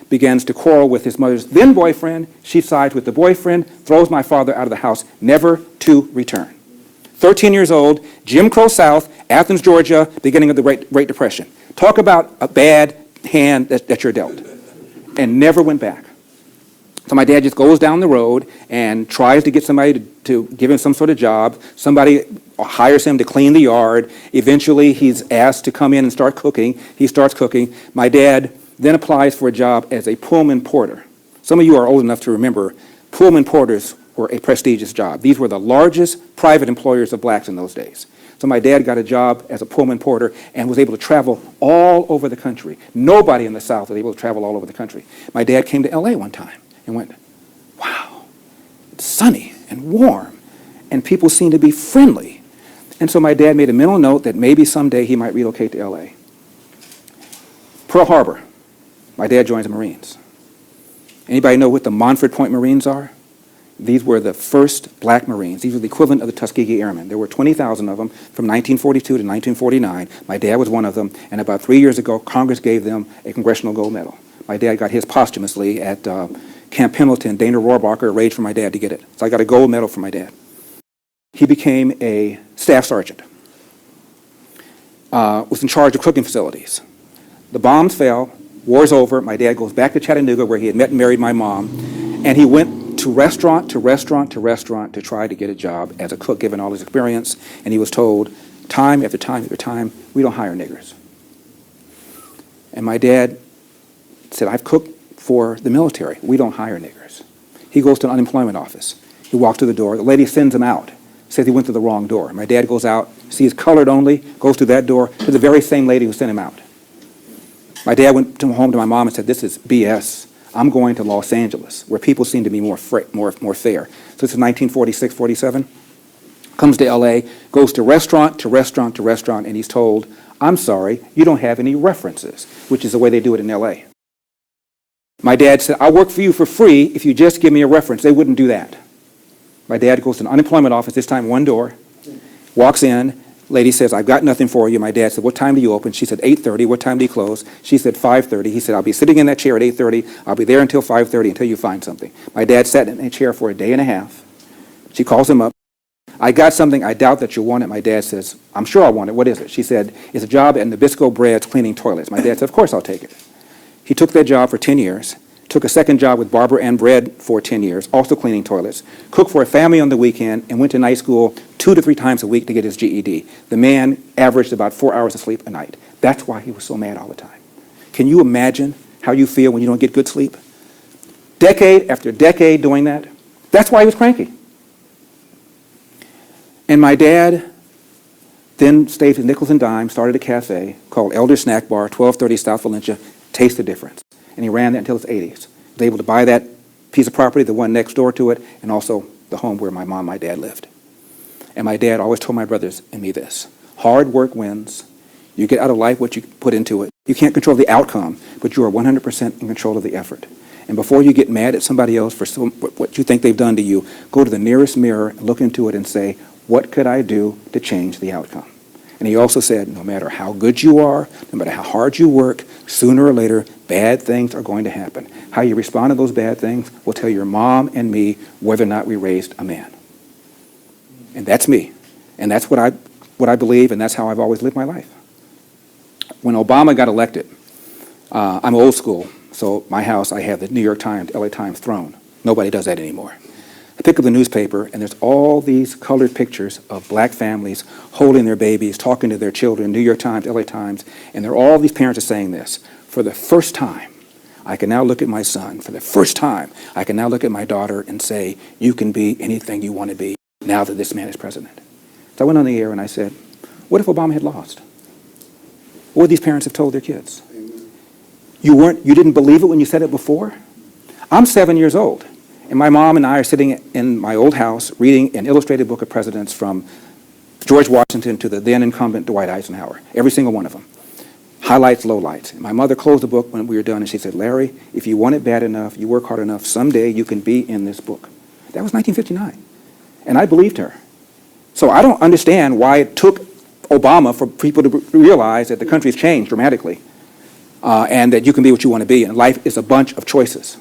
begins to quarrel with his mother's then boyfriend. She sides with the boyfriend, throws my father out of the house, never to return. 13 years old, Jim Crow South, Athens, Georgia, beginning of the Great Depression. Talk about a bad hand that you're dealt. And never went back. So my dad just goes down the road and tries to get somebody to give him some sort of job. Somebody hires him to clean the yard. Eventually, he's asked to come in and start cooking. He starts cooking. My dad then applies for a job as a Pullman porter. Some of you are old enough to remember Pullman porters were a prestigious job. These were the largest private employers of blacks in those days. So my dad got a job as a Pullman porter and was able to travel all over the country. Nobody in the South was able to travel all over the country. My dad came to LA one time and went, wow, it's sunny and warm, and people seem to be friendly. And so my dad made a mental note that maybe someday he might relocate to LA. Pearl Harbor, my dad joins the Marines. Anybody know what the Montford Point Marines are? These were the first black Marines. These were the equivalent of the Tuskegee Airmen. There were 20,000 of them from 1942 to 1949. My dad was one of them, and about 3 years ago, Congress gave them a Congressional Gold Medal. My dad got his posthumously at Camp Pendleton. Dana Rohrabacher arranged for my dad to get it. So I got a gold medal from my dad. He became a staff sergeant, was in charge of cooking facilities. The bombs fell, war's over, my dad goes back to Chattanooga where he had met and married my mom, and he went to restaurant to restaurant to restaurant to try to get a job as a cook, given all his experience, and he was told, time after time after time, we don't hire niggers. And my dad said, I've cooked for the military. We don't hire niggers. He goes to an unemployment office. He walks to the door. The lady sends him out, says he went to the wrong door. My dad goes out, sees colored only, goes to that door, to the very same lady who sent him out. My dad went home to my mom and said, this is BS. I'm going to Los Angeles, where people seem to be more fair. So this is 1946, 47. Comes to LA, goes to restaurant to restaurant to restaurant, and he's told, I'm sorry, you don't have any references, which is the way they do it in LA. My dad said, I'll work for you for free if you just give me a reference. They wouldn't do that. My dad goes to an unemployment office, this time one door, walks in, lady says, I've got nothing for you. My dad said, what time do you open? She said, 8:30. What time do you close? She said, 5:30. He said, I'll be sitting in that chair at 8:30. I'll be there until 5:30 until you find something. My dad sat in a chair for a day and a half. She calls him up. I got something. I doubt that you'll want it. My dad says, I'm sure I want it. What is it? She said, it's a job at Nabisco Breads cleaning toilets. My dad said, of course I'll take it. He took that job for 10 years, took a second job with Barbara Ann Bread for 10 years, also cleaning toilets, cooked for a family on the weekend, and went to night school 2 to 3 times a week to get his GED. The man averaged about 4 hours of sleep a night. That's why he was so mad all the time. Can you imagine how you feel when you don't get good sleep? Decade after decade doing that. That's why he was cranky. And my dad then stayed with nickels and dimes, started a cafe called Elder Snack Bar, 1230 South Valencia. Taste the difference. And he ran that until his 80s. He was able to buy that piece of property, the one next door to it, and also the home where my mom and my dad lived. And my dad always told my brothers and me this: hard work wins. You get out of life what you put into it. You can't control the outcome, but you are 100% in control of the effort. And before you get mad at somebody else for what you think they've done to you, go to the nearest mirror, look into it, and say, what could I do to change the outcome? And he also said, no matter how good you are, no matter how hard you work, sooner or later, bad things are going to happen. How you respond to those bad things will tell your mom and me whether or not we raised a man. And that's me. And that's what I believe, and that's how I've always lived my life. When Obama got elected, I'm old school, so my house, I have the New York Times, LA Times throne. Nobody does that anymore. I pick up the newspaper, and there's all these colored pictures of black families holding their babies, talking to their children, New York Times, LA Times, and all these parents are saying this: for the first time, I can now look at my son. For the first time, I can now look at my daughter and say, you can be anything you want to be now that this man is president. So I went on the air and I said, what if Obama had lost? What would these parents have told their kids? You didn't believe it when you said it before? I'm 7 years old. And my mom and I are sitting in my old house reading an illustrated book of presidents from George Washington to the then incumbent Dwight Eisenhower, every single one of them. Highlights, lowlights. And my mother closed the book when we were done and she said, Larry, if you want it bad enough, you work hard enough, someday you can be in this book. That was 1959. And I believed her. So I don't understand why it took Obama for people to realize that the country's changed dramatically. and that you can be what you want to be. And life is a bunch of choices.